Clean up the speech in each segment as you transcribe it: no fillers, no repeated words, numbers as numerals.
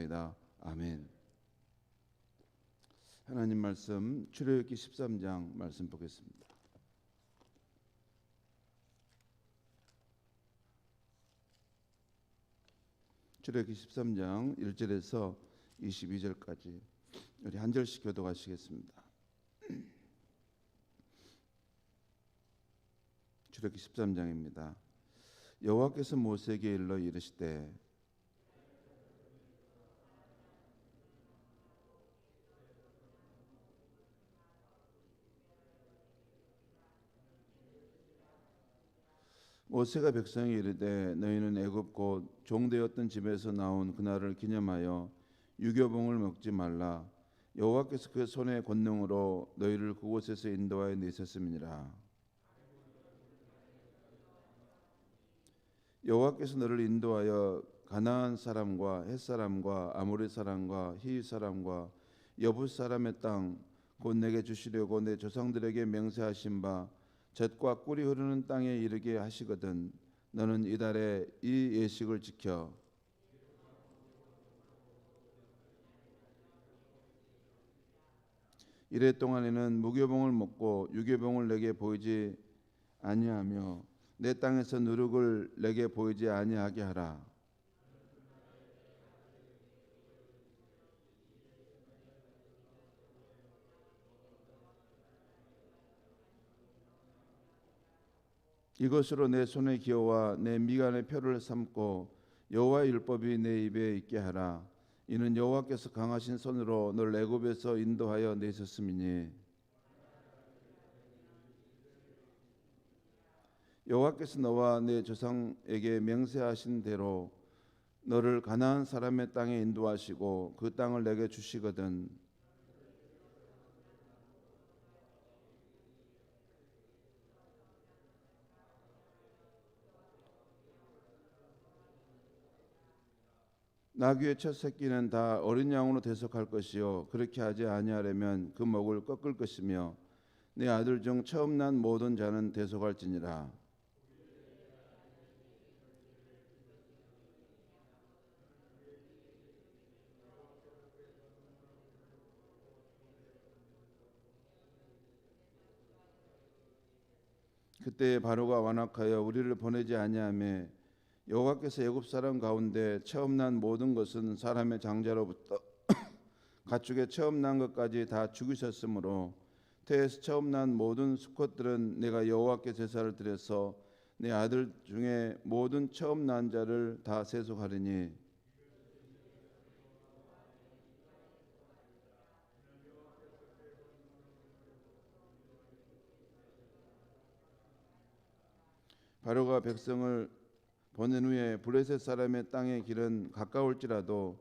기도드렸사옵나이다. 아멘. 하나님 말씀 출애굽기 13장 말씀 보겠습니다. 출애굽기 13장 1절에서 22절까지 우리 한 절씩 교독하시겠습니다. 출애굽기 13장입니다. 여호와께서 모세에게 일러 이르시되 모세가 백성에 이르되 너희는 애굽 곧 종되었던 집에서 나온 그날을 기념하여 유교봉을 먹지 말라. 여호와께서 그 손의 권능으로 너희를 그곳에서 인도하여 내셨음이니라. 여호와께서 너를 인도하여 가나안 사람과 헷 사람과 아모리 사람과 히위 사람과 여붓 사람의 땅 곧 내게 주시려고 내 조상들에게 맹세하신 바 젖과 꿀이 흐르는 땅에 이르게 하시거든 너는 이달에 이 예식을 지켜 이래 동안에는 무교봉을 먹고 유교봉을 내게 보이지 아니하며 내 땅에서 누룩을 내게 보이지 아니하게 하라. 이것으로 내 손의 기호와 내 미간의 표를 삼고 여호와의 율법이 내 입에 있게 하라. 이는 여호와께서 강하신 손으로 너를 애굽에서 인도하여 내셨음이니 여호와께서 너와 내 조상에게 맹세하신 대로 너를 가나안 사람의 땅에 인도하시고 그 땅을 내게 주시거든 나귀의 첫 새끼는 다 어린 양으로 대속할 것이요 그렇게 하지 아니하려면 그 목을 꺾을 것이며 내 아들 중 처음 난 모든 자는 대속할지니라. 그때 바로가 완악하여 우리를 보내지 아니하며 여호와께서 애굽 사람 가운데 처음 난 모든 것은 사람의 장자로부터 가축의 처음 난 것까지 다 죽이셨으므로 태에서 처음 난 모든 수컷들은 내가 여호와께 제사를 드려서 내 아들 중에 모든 처음 난 자를 다 세속하리니 바로가 백성을 보낸 후에 블레셋 사람의 땅의 길은 가까울지라도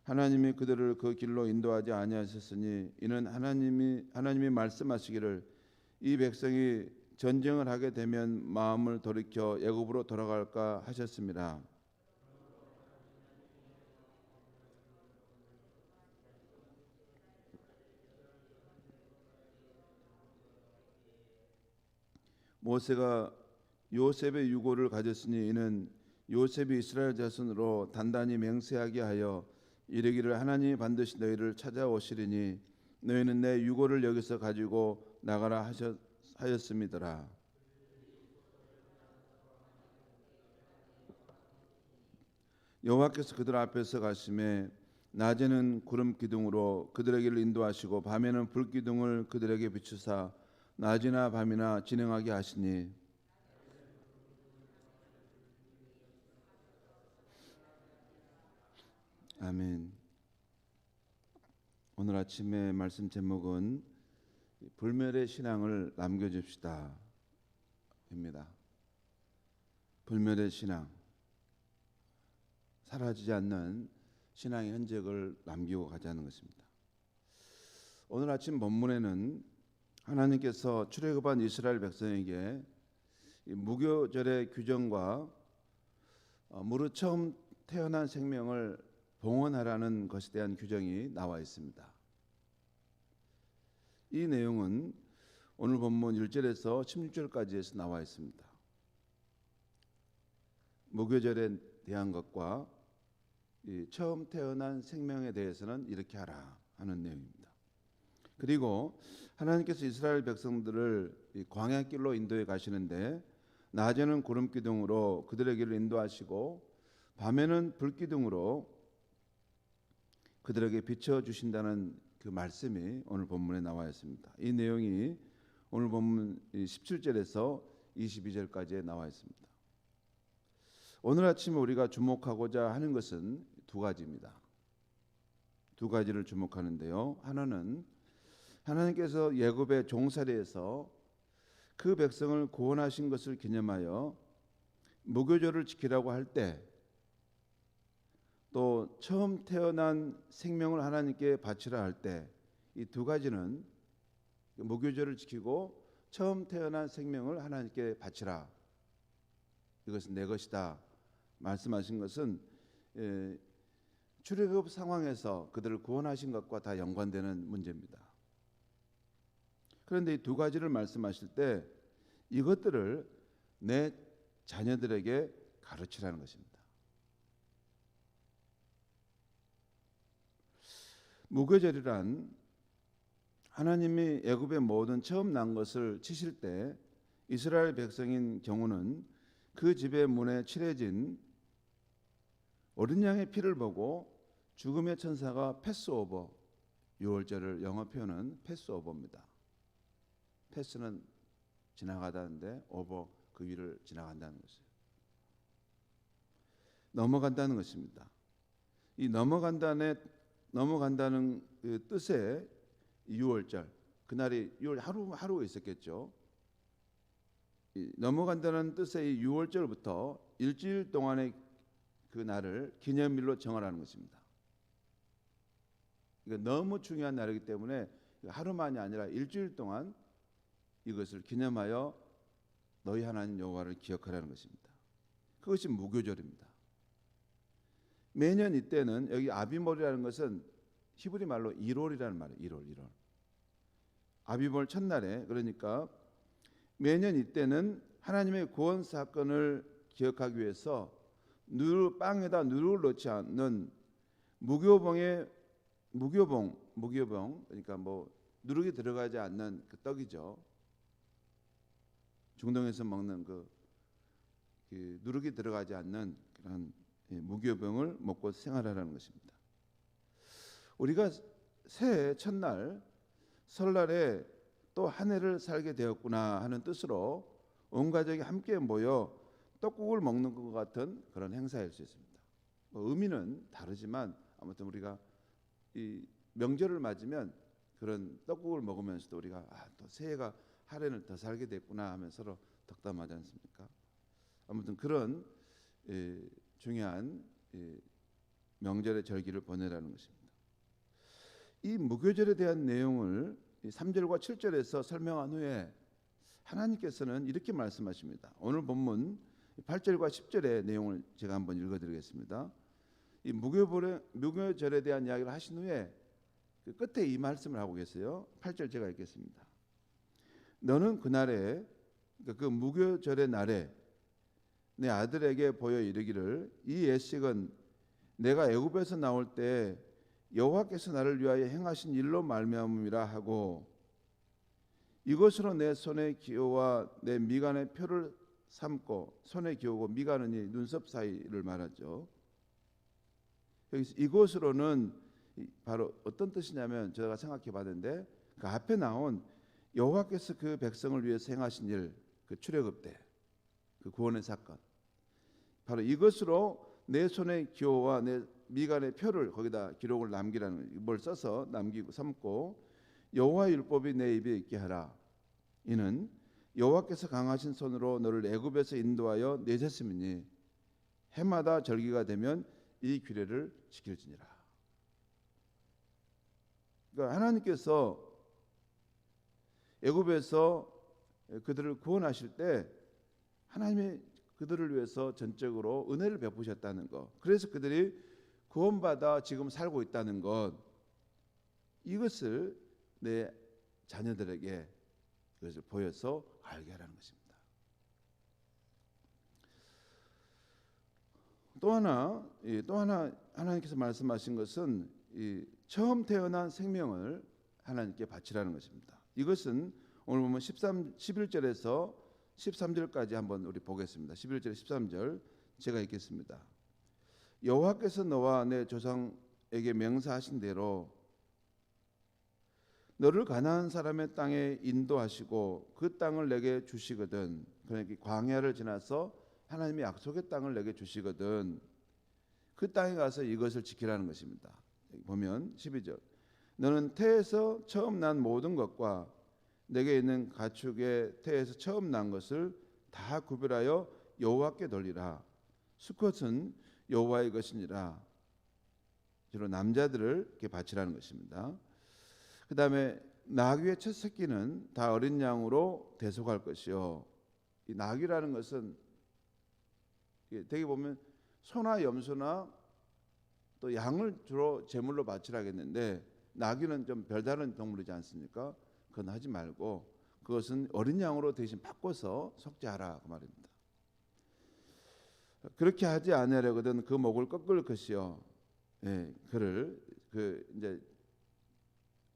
하나님이 그들을 그 길로 인도하지 아니하셨으니 이는 하나님이 말씀하시기를 이 백성이 전쟁을 하게 되면 마음을 돌이켜 애굽으로 돌아갈까 하셨습니다. 모세가 요셉의 유고를 가졌으니 이는 요셉이 이스라엘 자손으로 단단히 맹세하게 하여 이르기를 하나님이 반드시 너희를 찾아오시리니 너희는 내 유고를 여기서 가지고 나가라 하였음이더라. 여호와께서 그들 앞에서 가심에 낮에는 구름 기둥으로 그들의 길을 인도하시고 밤에는 불 기둥을 그들에게 비추사 낮이나 밤이나 진행하게 하시니 아멘. 오늘 아침의 말씀 제목은 불멸의 신앙을 남겨줍시다 입니다. 불멸의 신앙, 사라지지 않는 신앙의 흔적을 남기고 가자는 것입니다. 오늘 아침 본문에는 하나님께서 출애굽한 이스라엘 백성에게 무교절의 규정과 무릇 처음 태어난 생명을 봉헌하라는 것에 대한 규정이 나와 있습니다. 이 내용은 오늘 본문 1절에서 16절까지에서 나와 있습니다. 무교절에 대한 것과 이 처음 태어난 생명에 대해서는 이렇게 하라 하는 내용입니다. 그리고 하나님께서 이스라엘 백성들을 이 광야길로 인도해 가시는데 낮에는 구름 기둥으로 그들의 길을 인도하시고 밤에는 불 기둥으로 그들에게 비춰 주신다는 그 말씀이 오늘 본문에 나와 있습니다. 이 내용이 오늘 본문 17절에서 22절까지에 나와 있습니다. 오늘 아침에 우리가 주목하고자 하는 것은 두 가지입니다. 두 가지를 주목하는데요. 하나는 하나님께서 애굽의 종살이에서 그 백성을 구원하신 것을 기념하여 무교절을 지키라고 할 때, 또 처음 태어난 생명을 하나님께 바치라 할 때, 이 두 가지는 무교절을 지키고 처음 태어난 생명을 하나님께 바치라, 이것은 내 것이다 말씀하신 것은 출애굽 상황에서 그들을 구원하신 것과 다 연관되는 문제입니다. 그런데 이 두 가지를 말씀하실 때 이것들을 내 자녀들에게 가르치라는 것입니다. 무교절이란 하나님이 애굽의 모든 처음 난 것을 치실 때 이스라엘 백성인 경우는 그 집의 문에 칠해진 어린 양의 피를 보고 죽음의 천사가 패스오버, 6월절을 영어 표현은 패스오버입니다. 패스는 지나가다는데 오버 그 위를 지나간다는 것이에요. 넘어간다는 것입니다. 이 넘어간다는 그 뜻의 6월절, 그날이 6월 하루가 있었겠죠. 이 넘어간다는 뜻의 이 6월절부터 일주일 동안의 그 날을 기념일로 정하라는 것입니다. 그러니까 너무 중요한 날이기 때문에 하루만이 아니라 일주일 동안 이것을 기념하여 너희 하나님 여호와를 기억하라는 것입니다. 그것이 무교절입니다. 매년 이때는 여기 아비몰이라는 것은 히브리 말로 1월이라는 말이에요. 1월. 아비몰 첫날에, 그러니까 매년 이때는 하나님의 구원 사건을 기억하기 위해서 빵에다 누룩을 넣지 않는 무교봉, 그러니까 뭐 누룩이 들어가지 않는 그 떡이죠. 중동에서 먹는 그 누룩이 들어가지 않는 그런 무교병을 먹고 생활하라는 것입니다. 우리가 새해 첫날 설날에 또 한 해를 살게 되었구나 하는 뜻으로 온 가족이 함께 모여 떡국을 먹는 것 같은 그런 행사일 수 있습니다. 의미는 다르지만 아무튼 우리가 이 명절을 맞으면 그런 떡국을 먹으면서도 우리가 또 새해가 한 해를 더 살게 됐구나 하면서 서로 덕담하지 않습니까? 아무튼 그런 중요한 명절의 절기를 보내라는 것입니다. 이 무교절에 대한 내용을 3절과 7절에서 설명한 후에 하나님께서는 이렇게 말씀하십니다. 오늘 본문 8절과 10절의 내용을 제가 한번 읽어드리겠습니다. 이 무교절에 대한 이야기를 하신 후에 그 끝에 이 말씀을 하고 계세요. 8절 제가 읽겠습니다. 너는 그날에, 그 무교절의 날에 내 아들에게 보여 이르기를 이 예식은 내가 애굽에서 나올 때 여호와께서 나를 위하여 행하신 일로 말미암음이라 하고 이것으로 내 손의 기호와 내 미간의 표를 삼고, 손의 기호고 미간은 이 눈썹 사이를 말하죠. 여기서 이것으로는 바로 어떤 뜻이냐면 제가 생각해 봤는데 그 앞에 나온 여호와께서 그 백성을 위해서 행하신 일, 그 출애굽 때 그 구원의 사건, 바로 이것으로 내 손의 기호와 내 미간의 표를 거기다 기록을 남기라는 뭘 써서 남기고 삼고 여호와의 율법이 내 입에 있게 하라. 이는 여호와께서 강하신 손으로 너를 애굽에서 인도하여 내셨음이니 해마다 절기가 되면 이 규례를 지킬지니라. 그러니까 하나님께서 애굽에서 그들을 구원하실 때 하나님이 그들을 위해서 전적으로 은혜를 베푸셨다는 것, 그래서 그들이 구원받아 지금 살고 있다는 것, 이것을 내 자녀들에게 이것을 보여서 알게 하라는 것입니다. 또 하나 하나님께서 말씀하신 것은 이 처음 태어난 생명을 하나님께 바치라는 것입니다. 이것은 오늘 보면 11절에서 13절까지 한번 우리 보겠습니다. 11절 13절 제가 읽겠습니다. 여호와께서 너와 내 조상에게 맹세하신 대로 너를 가나안 사람의 땅에 인도하시고 그 땅을 내게 주시거든. 그러니까 광야를 지나서 하나님의 약속의 땅을 내게 주시거든. 그 땅에 가서 이것을 지키라는 것입니다. 보면 12절 너는 태에서 처음 난 모든 것과 내게 있는 가축의 태에서 처음 난 것을 다 구별하여 여호와께 돌리라. 수컷은 여호와의 것이니라. 주로 남자들을 이렇게 바치라는 것입니다. 그 다음에 나귀의 첫 새끼는 다 어린 양으로 대속할 것이요. 이 나귀라는 것은 되게 보면 소나 염소나 또 양을 주로 제물로 바치라 하겠는데 나귀는 좀 별다른 동물이지 않습니까? 그건 하지 말고 그것은 어린 양으로 대신 바꿔서 속죄하라 그 말입니다. 그렇게 하지 않으려거든 그 목을 꺾을 것이요. 예, 그를 이제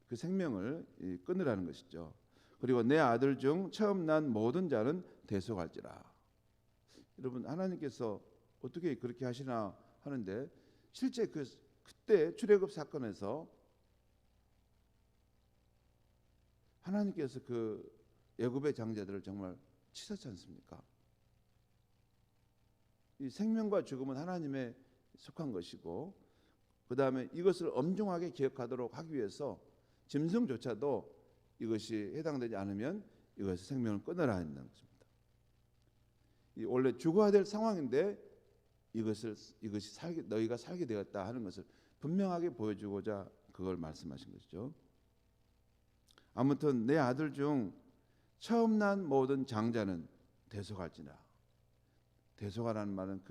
그 생명을 끊으라는 것이죠. 그리고 내 아들 중 처음 난 모든 자는 대속할지라. 여러분 하나님께서 어떻게 그렇게 하시나 하는데 실제 그때 출애굽 사건에서 하나님께서 그 애굽의 장자들을 정말 치셨지 않습니까? 이 생명과 죽음은 하나님의 속한 것이고 그 다음에 이것을 엄중하게 기억하도록 하기 위해서 짐승조차도 이것이 해당되지 않으면 이것의 생명을 끊어라 한다는 것입니다. 원래 죽어야 될 상황인데 이것이 너희가 살게 되었다 하는 것을 분명하게 보여주고자 그걸 말씀하신 것이죠. 아무튼 내 아들 중 처음 난 모든 장자는 대속할지라. 대속하라는 말은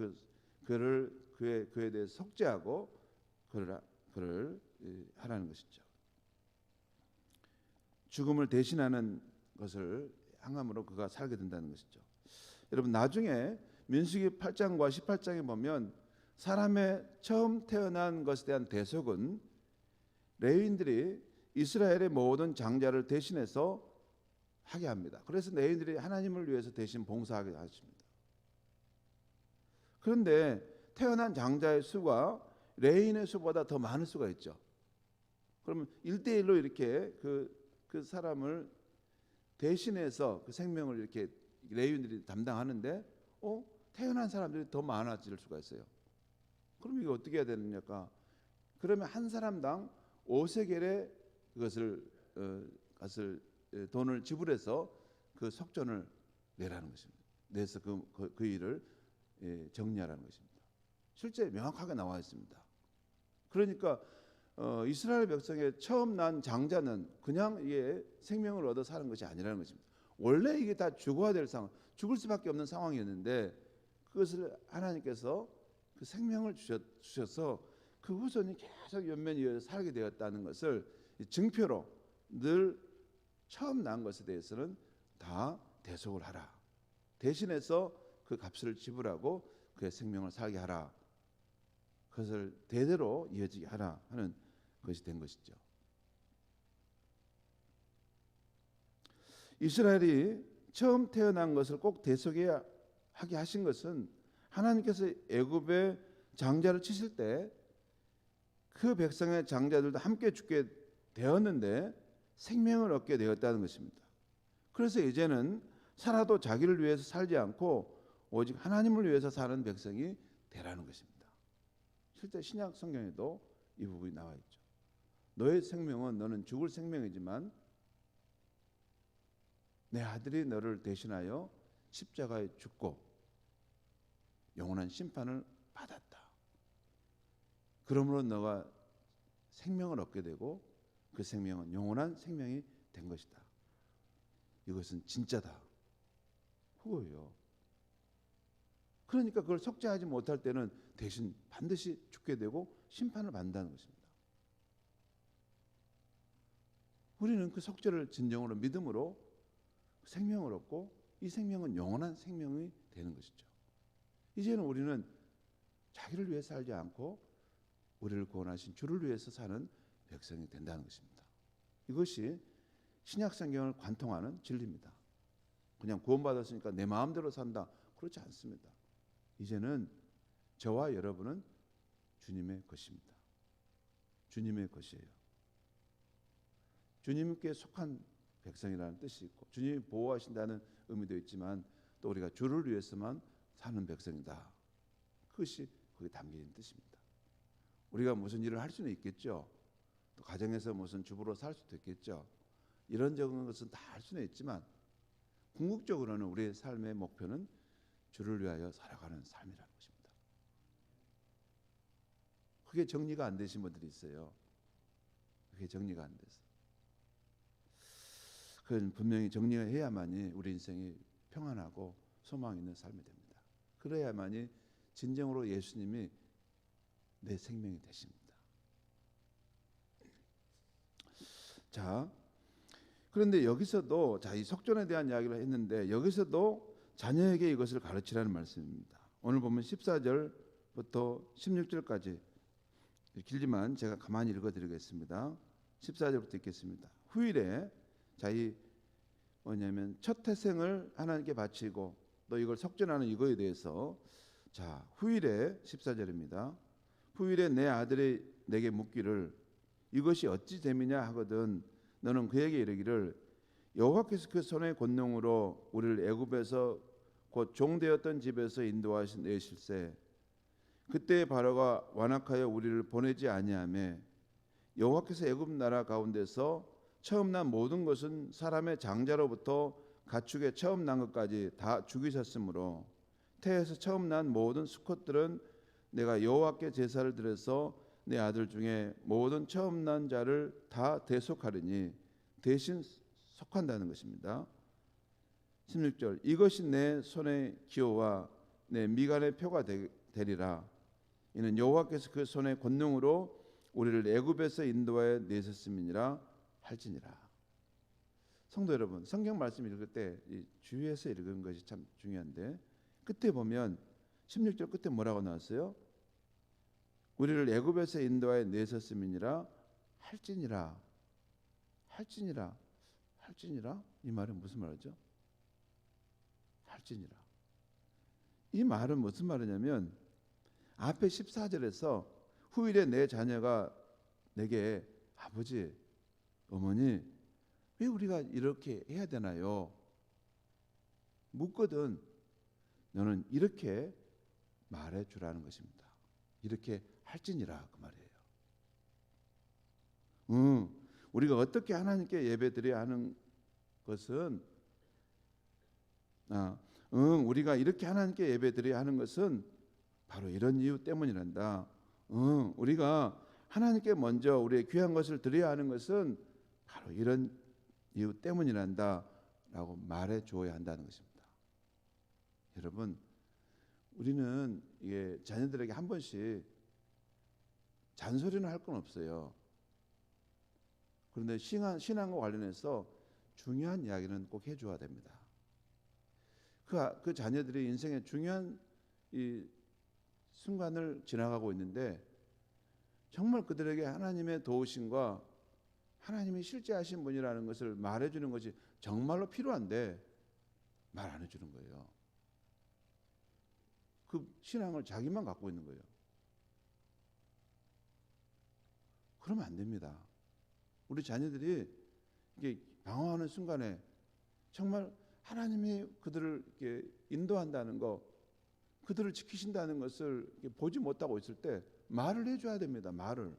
그에 대해 속죄하고 그를 하라는 것이죠. 죽음을 대신하는 것을 항암으로 그가 살게 된다는 것이죠. 여러분 나중에 민수기 8장과 18장에 보면 사람의 처음 태어난 것에 대한 대속은 레위인들이 이스라엘의 모든 장자를 대신해서 하게 합니다. 그래서 레위인들이 하나님을 위해서 대신 봉사하게 하십니다. 그런데 태어난 장자의 수가 레위인의 수보다 더 많을 수가 있죠. 그러면 1대1로 이렇게 그 사람을 대신해서 그 생명을 이렇게 레위인들이 담당하는데 태어난 사람들이 더 많아질 수가 있어요. 그럼 이거 어떻게 해야 되느냐까? 그러면 한 사람당 5세겔의 그것을 돈을 지불해서 그 속전을 내라는 것입니다. 내서 그 일을 정리하라는 것입니다. 실제 명확하게 나와 있습니다. 그러니까 이스라엘 백성의 처음 난 장자는 그냥 이게 생명을 얻어 사는 것이 아니라는 것입니다. 원래 이게 다 죽어야 될 상황, 죽을 수밖에 없는 상황이었는데 그것을 하나님께서 그 생명을 주셔서 그 후손이 계속 연면이 이어서 살게 되었다는 것을 증표로 늘 처음 난 것에 대해서는 다 대속을 하라. 대신해서 그 값을 지불하고 그의 생명을 살게 하라. 그것을 대대로 이어지게 하라 하는 것이 된 것이죠. 이스라엘이 처음 태어난 것을 꼭 대속해야 하게 하신 것은 하나님께서 애굽의 장자를 치실 때 그 백성의 장자들도 함께 죽게 되었는데 생명을 얻게 되었다는 것입니다. 그래서 이제는 살아도 자기를 위해서 살지 않고 오직 하나님을 위해서 사는 백성이 되라는 것입니다. 실제 신약 성경에도 이 부분이 나와 있죠. 너의 생명은 너는 죽을 생명이지만 내 아들이 너를 대신하여 십자가에 죽고 영원한 심판을 받았다. 그러므로 너가 생명을 얻게 되고 그 생명은 영원한 생명이 된 것이다. 이것은 진짜다. 그거예요. 그러니까 그걸 속죄하지 못할 때는 대신 반드시 죽게 되고 심판을 받는다는 것입니다. 우리는 그 속죄를 진정으로 믿음으로 생명을 얻고 이 생명은 영원한 생명이 되는 것이죠. 이제는 우리는 자기를 위해 살지 않고 우리를 구원하신 주를 위해서 사는 백성이 된다는 것입니다. 이것이 신약 성경을 관통하는 진리입니다. 그냥 구원받았으니까 내 마음대로 산다, 그렇지 않습니다. 이제는 저와 여러분은 주님의 것입니다. 주님의 것이에요. 주님께 속한 백성이라는 뜻이 있고 주님이 보호하신다는 의미도 있지만 또 우리가 주를 위해서만 사는 백성이다, 그것이 거기에 담겨 있는 뜻입니다. 우리가 무슨 일을 할 수는 있겠죠. 또 가정에서 무슨 주부로 살 수도 있겠죠. 이런저런 것은 다 할 수는 있지만 궁극적으로는 우리의 삶의 목표는 주를 위하여 살아가는 삶이라는 것입니다. 그게 정리가 안 되신 분들이 있어요. 그게 정리가 안 돼서. 그건 분명히 정리해야만이 우리 인생이 평안하고 소망 있는 삶이 됩니다. 그래야만이 진정으로 예수님이 내 생명이 되십니다. 자, 그런데 여기서도 이 속전에 대한 이야기를 했는데 여기서도 자녀에게 이것을 가르치라는 말씀입니다. 오늘 보면 14절부터 16절까지 길지만 제가 가만히 읽어드리겠습니다. 14절부터 읽겠습니다. 후일에 이 뭐냐면 첫 태생을 하나님께 바치고 또 이걸 속전하는 이거에 대해서 후일에 14절입니다. 후일에 내 아들이 내게 묻기를 이것이 어찌 됨이냐 하거든 너는 그에게 이르기를 여호와께서 그 손의 권능으로 우리를 애굽에서 곧 종되었던 집에서 인도하신 내실세 그때 바로가 완악하여 우리를 보내지 아니하매 여호와께서 애굽 나라 가운데서 처음 난 모든 것은 사람의 장자로부터 가축의 처음 난 것까지 다 죽이셨으므로 태에서 처음 난 모든 수컷들은 내가 여호와께 제사를 드려서 내 아들 중에 모든 처음 난 자를 다 대속하리니 대신 속한다는 것입니다. 16절 이것이 내 손의 기호와 내 미간의 표가 되리라. 이는 여호와께서 그 손의 권능으로 우리를 애굽에서 인도하여 내셨음이니라 할지니라. 성도 여러분, 성경 말씀 읽을 때 주의해서 읽는 것이 참 중요한데 끝에 보면 16절 끝에 뭐라고 나왔어요? 우리를 애굽에서 인도하여 내셨음이니라 할지니라. 할지니라. 할지니라? 이 말은 무슨 말이죠? 할지니라. 이 말은 무슨 말이냐면 앞에 14절에서 후일에 내 자녀가 내게 아버지, 어머니 왜 우리가 이렇게 해야 되나요? 묻거든 너는 이렇게 말해주라는 것입니다. 이렇게 할지니라 그 말이에요. 우리가 어떻게 하나님께 예배드려야 하는 것은 우리가 이렇게 하나님께 예배드려야 하는 것은 바로 이런 이유 때문이란다. 우리가 하나님께 먼저 우리의 귀한 것을 드려야 하는 것은 바로 이런 이유 때문이란다 라고 말해 주어야 한다는 것입니다. 여러분, 우리는 이게 자녀들에게 한 번씩 잔소리는 할 건 없어요. 그런데 신앙과 관련해서 중요한 이야기는 꼭 해줘야 됩니다. 그 자녀들이 인생의 중요한 이 순간을 지나가고 있는데 정말 그들에게 하나님의 도우심과 하나님이 실제하신 분이라는 것을 말해주는 것이 정말로 필요한데 말 안 해주는 거예요. 그 신앙을 자기만 갖고 있는 거예요. 그러면 안 됩니다. 우리 자녀들이 이게 방황하는 순간에 정말 하나님이 그들을 이렇게 인도한다는 거, 그들을 지키신다는 것을 보지 못하고 있을 때 말을 해줘야 됩니다. 말을.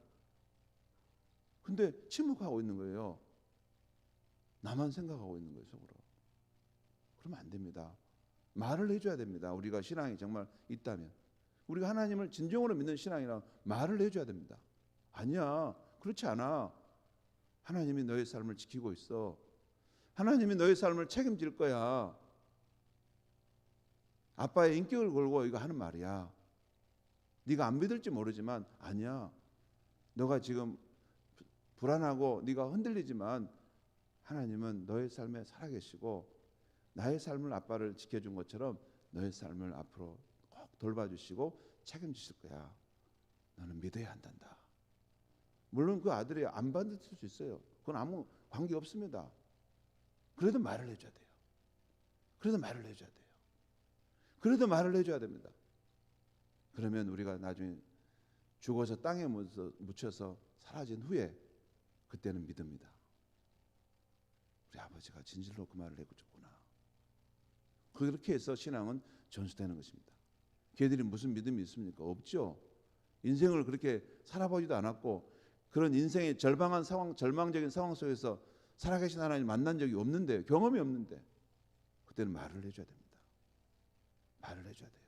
근데 침묵하고 있는 거예요. 나만 생각하고 있는 거예요, 속으로. 그러면 안 됩니다. 말을 해줘야 됩니다. 우리가 신앙이 정말 있다면. 우리가 하나님을 진정으로 믿는 신앙이라 말을 해줘야 됩니다. 아니야, 그렇지 않아. 하나님이 너의 삶을 지키고 있어. 하나님이 너의 삶을 책임질 거야. 아빠의 인격을 걸고 이거 하는 말이야. 네가 안 믿을지 모르지만 아니야. 너가 지금 불안하고 네가 흔들리지만 하나님은 너의 삶에 살아계시고 나의 삶을 아빠를 지켜준 것처럼 너의 삶을 앞으로 꼭 돌봐주시고 책임지실 거야. 너는 믿어야 한단다. 물론 그 아들이 안 받을 수 있어요. 그건 아무 관계 없습니다. 그래도 말을 해줘야 돼요. 그래도 말을 해줘야 돼요. 그래도 말을 해줘야 됩니다. 그러면 우리가 나중에 죽어서 땅에 묻혀서 사라진 후에 그때는 믿습니다. 우리 아버지가 진실로 그 말을 해줬구나. 그렇게 해서 신앙은 전수되는 것입니다. 걔들이 무슨 믿음이 있습니까? 없죠. 인생을 그렇게 살아보지도 않았고 그런 인생의 절망한 상황, 절망적인 상황 속에서 살아계신 하나님 만난 적이 없는데, 경험이 없는데 그때는 말을 해줘야 됩니다. 말을 해줘야 돼요.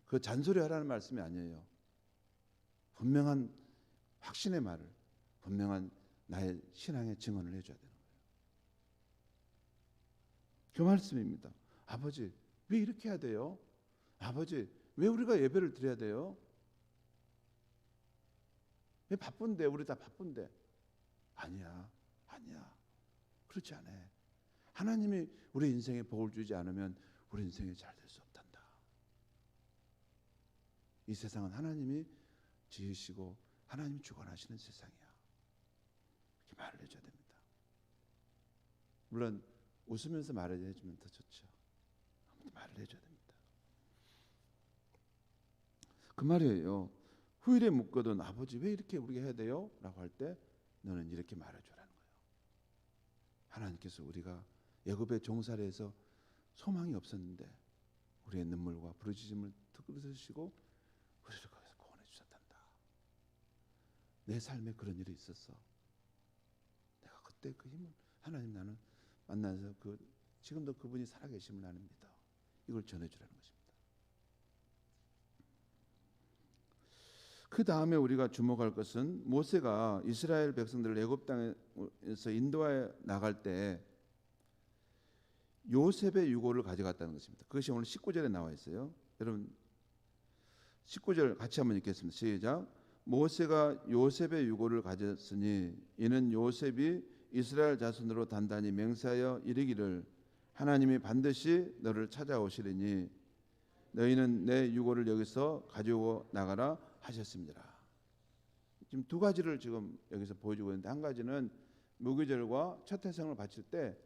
그 잔소리하라는 말씀이 아니에요. 분명한 확신의 말을, 분명한 나의 신앙의 증언을 해줘야 되는 거예요. 그 말씀입니다. 아버지, 왜 이렇게 해야 돼요? 아버지, 왜 우리가 예배를 드려야 돼요? 왜 바쁜데? 우리 다 바쁜데. 아니야. 그렇지 않아. 하나님이 우리 인생에 복을 주지 않으면 우리 인생이 잘 될 수 없단다. 이 세상은 하나님이 지으시고 하나님이 주관하시는 세상이야. 이렇게 말을 해줘야 됩니다. 물론 웃으면서 말을 해주면 더 좋죠. 말을 해줘야 됩니다. 그 말이에요. 후일에 묻거든 아버지 왜 이렇게 우리가 해야 돼요? 라고 할 때 너는 이렇게 말해줘라는 거예요. 하나님께서 우리가 애굽의 종살이에서 소망이 없었는데 우리의 눈물과 부르짖음을 들으시고 우리를 거기서 구원해 주셨단다. 내 삶에 그런 일이 있었어. 내가 그때 그 힘을 하나님 나는 만나서 지금도 그분이 살아계심을 나는 믿어. 이걸 전해주라는 것입니다. 그 다음에 우리가 주목할 것은 모세가 이스라엘 백성들을 애굽 땅에서 인도하여 나갈 때 요셉의 유고를 가져갔다는 것입니다. 그것이 오늘 19절에 나와 있어요. 여러분 19절 같이 한번 읽겠습니다. 시작. 모세가 요셉의 유고를 가졌으니 이는 요셉이 이스라엘 자손으로 단단히 맹세하여 이르기를 하나님이 반드시 너를 찾아오시리니 너희는 내 유고를 여기서 가지고 나가라 하셨습니다. 지금 두 가지를 지금 여기서 보여주고 있는데, 한 가지는 무교절과 첫 해성을 바칠 때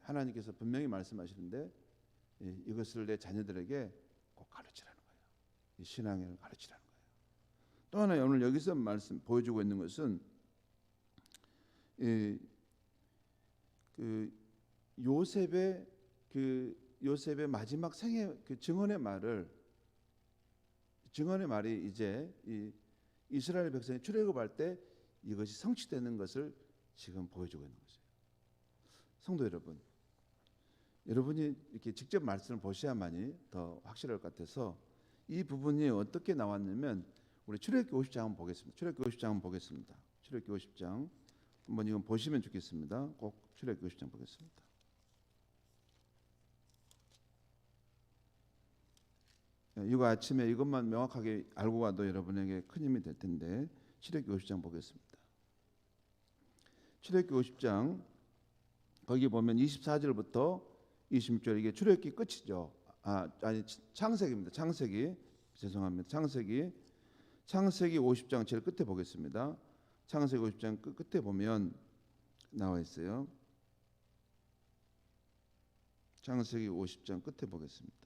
하나님께서 분명히 말씀하시는데 이것을 내 자녀들에게 꼭 가르치라는 거예요. 이 신앙을 가르치라는 거예요. 또 하나 오늘 여기서 말씀 보여주고 있는 것은 요셉의 마지막 생애 그 증언의 말이 이제 이 이스라엘 백성이 출애굽할 때 이것이 성취되는 것을 지금 보여주고 있는 것이에요. 성도 여러분, 여러분이 이렇게 직접 말씀을 보셔야만이 더 확실할 것 같아서 이 부분이 어떻게 나왔냐면 우리 출애굽기 50장 한번 보겠습니다. 출애굽기 50장 한번 보겠습니다. 출애굽기 50장 한번 이건 보시면 좋겠습니다. 꼭 출애굽기 50장 보겠습니다. 이거 아침에 이것만 명확하게 알고 가도 여러분에게 큰 힘이 될 텐데 출애굽기 50장 보겠습니다. 출애굽기 50장 거기 보면 24절부터 26절 이게 출애굽기 끝이죠. 아니 창세기입니다. 창세기 50장 제일 끝에 보겠습니다. 창세기 50장 끝에 보면 나와 있어요. 창세기 50장 끝에 보겠습니다.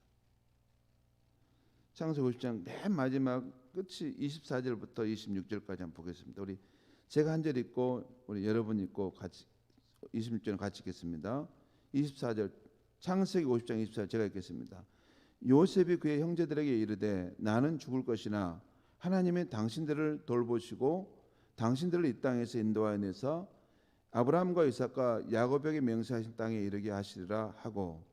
창세기 50장 맨 마지막 끝이 24절부터 26절까지 한번 보겠습니다. 제가 한 절 읽고 우리 여러분 읽고 같이 26절은 같이 읽겠습니다. 24절 창세기 50장 24절 제가 읽겠습니다. 요셉이 그의 형제들에게 이르되 나는 죽을 것이나 하나님이 당신들을 돌보시고 당신들을 이 땅에서 인도하여 내서 아브라함과 이삭과 야곱에게 맹세하신 땅에 이르게 하시리라 하고,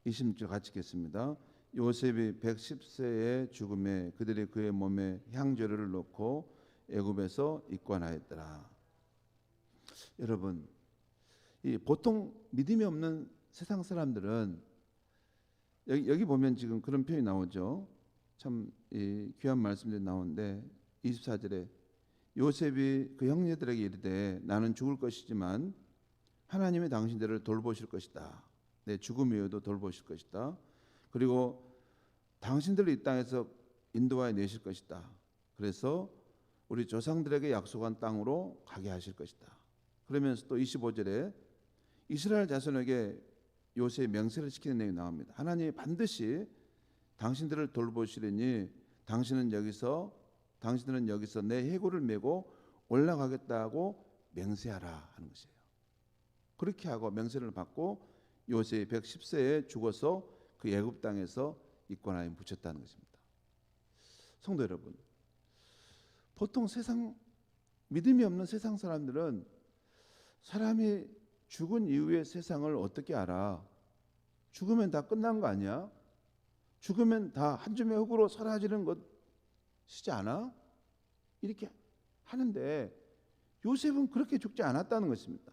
(20절) 같이 읽겠습니다. 요셉이 110세의 죽음에 그들이 그의 몸에 향재료를 넣고 애굽에서 입관하였더라. 여러분, 이 보통 믿음이 없는 세상 사람들은 여기 보면 지금 그런 표현이 나오죠. 참 귀한 말씀들이 나오는데 24절에 요셉이 그 형제들에게 이르되 나는 죽을 것이지만 하나님이 당신들을 돌보실 것이다. 내 죽음 이후에도 돌보실 것이다. 그리고 당신들을 이 땅에서 인도하여 내실 것이다. 그래서 우리 조상들에게 약속한 땅으로 가게 하실 것이다. 그러면서 또 25절에 이스라엘 자손에게 요셉의 명세를 시키는 내용이 나옵니다. 하나님이 반드시 당신들을 돌보시리니 당신들은 여기서 내 해골을 메고 올라가겠다고 맹세하라 하는 것이에요. 그렇게 하고 명세를 받고 요셉이 110세에 죽어서 그 애굽 땅에서 입관하여 묻혔다는 것입니다. 성도 여러분, 보통 믿음이 없는 세상 사람들은 사람이 죽은 이후의 세상을 어떻게 알아? 죽으면 다 끝난 거 아니야? 죽으면 다 한 줌의 흙으로 사라지는 것이지 않아? 이렇게 하는데 요셉은 그렇게 죽지 않았다는 것입니다.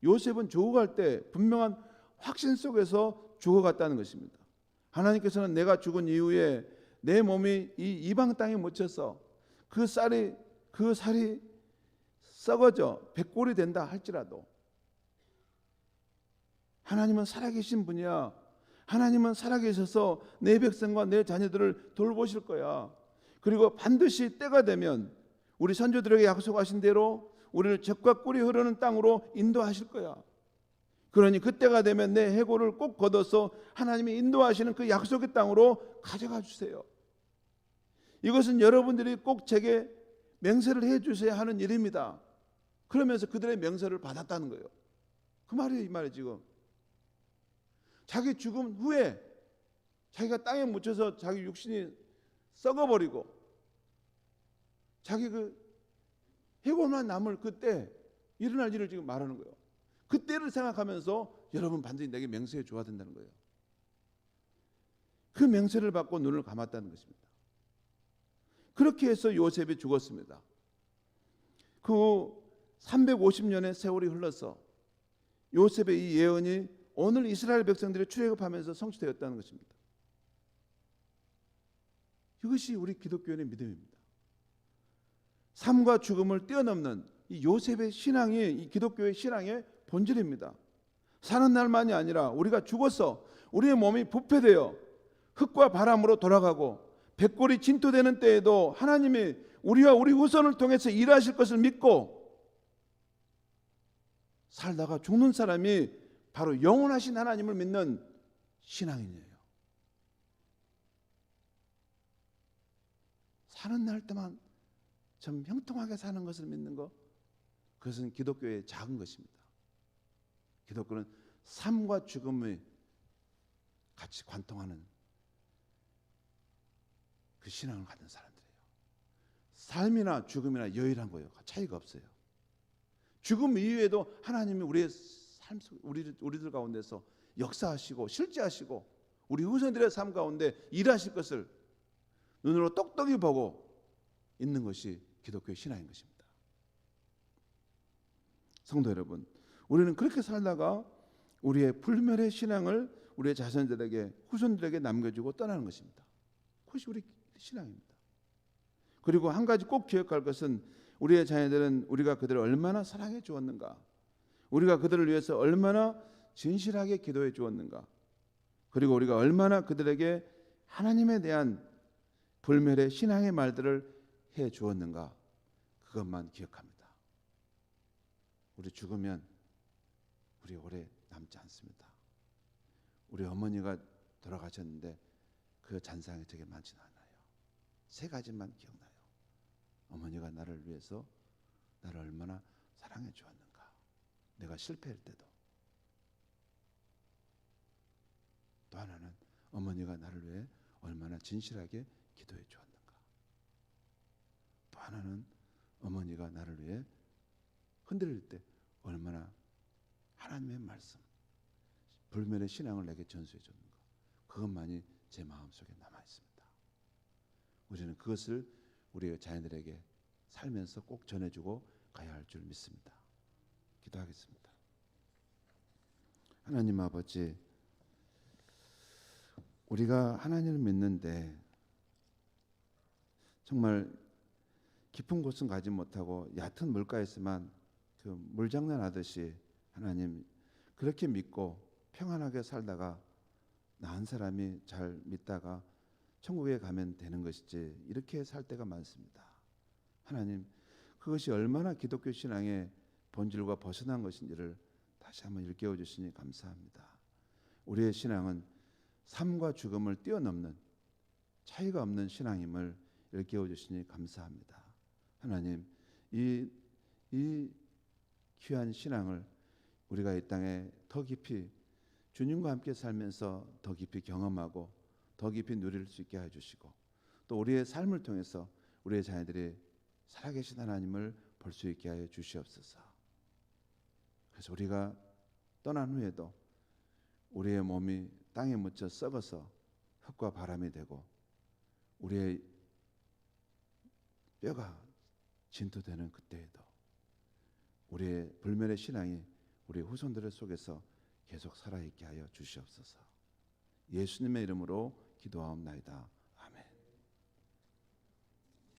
요셉은 죽어갈 때 분명한 확신 속에서 죽어갔다는 것입니다. 하나님께서는 내가 죽은 이후에 내 몸이 이 이방 땅에 묻혀서 그 살이 썩어져 백골이 된다 할지라도 하나님은 살아계신 분이야. 하나님은 살아계셔서 내 백성과 내 자녀들을 돌보실 거야. 그리고 반드시 때가 되면 우리 선조들에게 약속하신 대로 우리를 젖과 꿀이 흐르는 땅으로 인도하실 거야. 그러니 그때가 되면 내 해골을 꼭 걷어서 하나님이 인도하시는 그 약속의 땅으로 가져가 주세요. 이것은 여러분들이 꼭 제게 맹세를 해 주셔야 하는 일입니다. 그러면서 그들의 명세를 받았다는 거예요. 그 말이에요, 이 말이 지금. 자기 죽음 후에 자기가 땅에 묻혀서 자기 육신이 썩어버리고 자기 그 해골만 남을 그때 일어날 일을 지금 말하는 거예요. 그때를 생각하면서 여러분 반드시 내게 맹세해 줘야 된다는 거예요. 그 맹세를 받고 눈을 감았다는 것입니다. 그렇게 해서 요셉이 죽었습니다. 그 350년의 세월이 흘러서 요셉의 이 예언이 오늘 이스라엘 백성들이 출애굽하면서 성취되었다는 것입니다. 이것이 우리 기독교인의 믿음입니다. 삶과 죽음을 뛰어넘는 이 요셉의 신앙이 이 기독교의 신앙의 본질입니다. 사는 날만이 아니라 우리가 죽어서 우리의 몸이 부패되어 흙과 바람으로 돌아가고 백골이 진토되는 때에도 하나님이 우리와 우리 후손을 통해서 일하실 것을 믿고 살다가 죽는 사람이 바로 영원하신 하나님을 믿는 신앙인이에요. 사는 날 때만 좀 형통하게 사는 것을 믿는 것, 그것은 기독교의 작은 것입니다. 기독교는 삶과 죽음을 같이 관통하는 그 신앙을 가진 사람들이에요. 삶이나 죽음이나 유일한 거예요. 차이가 없어요. 죽음 이후에도 하나님이 우리의 삶 속 우리들 가운데서 역사하시고 실제하시고 우리 후손들의 삶 가운데 일하실 것을 눈으로 똑똑히 보고 있는 것이 기독교의 신앙인 것입니다. 성도 여러분, 우리는 그렇게 살다가 우리의 불멸의 신앙을 우리의 자손들에게 후손들에게 남겨주고 떠나는 것입니다. 그것이 우리 신앙입니다. 그리고 한 가지 꼭 기억할 것은 우리의 자녀들은 우리가 그들을 얼마나 사랑해 주었는가, 우리가 그들을 위해서 얼마나 진실하게 기도해 주었는가, 그리고 우리가 얼마나 그들에게 하나님에 대한 불멸의 신앙의 말들을 해 주었는가, 그것만 기억합니다. 우리 죽으면 우리 오래 남지 않습니다. 우리 어머니가 돌아가셨는데 그 잔상이 되게 많지는 않아요. 3가지만 기억나요. 어머니가 나를 위해서 나를 얼마나 사랑해 주었는가, 내가 실패할 때도. 또 하나는 어머니가 나를 위해 얼마나 진실하게 기도해 주었는가. 또 하나는 어머니가 나를 위해 흔들릴 때 얼마나 하나님의 말씀, 불멸의 신앙을 내게 전수해 줬는가. 그것만이 제 마음속에 남아 있습니다. 우리는 그것을 우리의 자녀들에게 살면서 꼭 전해주고 가야 할 줄 믿습니다. 기도하겠습니다. 하나님 아버지, 우리가 하나님을 믿는데 정말 깊은 곳은 가지 못하고 얕은 물가에서만 그 물장난하듯이 하나님 그렇게 믿고 평안하게 살다가 나 한 사람이 잘 믿다가 천국에 가면 되는 것이지 이렇게 살 때가 많습니다. 하나님 그것이 얼마나 기독교 신앙의 본질과 벗어난 것인지를 다시 한번 일깨워 주시니 감사합니다. 우리의 신앙은 삶과 죽음을 뛰어넘는 차이가 없는 신앙임을 일깨워 주시니 감사합니다. 하나님 이 귀한 신앙을 우리가 이 땅에 더 깊이 주님과 함께 살면서 더 깊이 경험하고 더 깊이 누릴 수 있게 해주시고 또 우리의 삶을 통해서 우리의 자녀들이 살아계신 하나님을 볼 수 있게 하여 주시옵소서. 그래서 우리가 떠난 후에도 우리의 몸이 땅에 묻혀 썩어서 흙과 바람이 되고 우리의 뼈가 진토되는 그때에도 우리의 불멸의 신앙이 우리 후손들 속에서 계속 살아있게 하여 주시옵소서. 예수님의 이름으로 기도하옵나이다.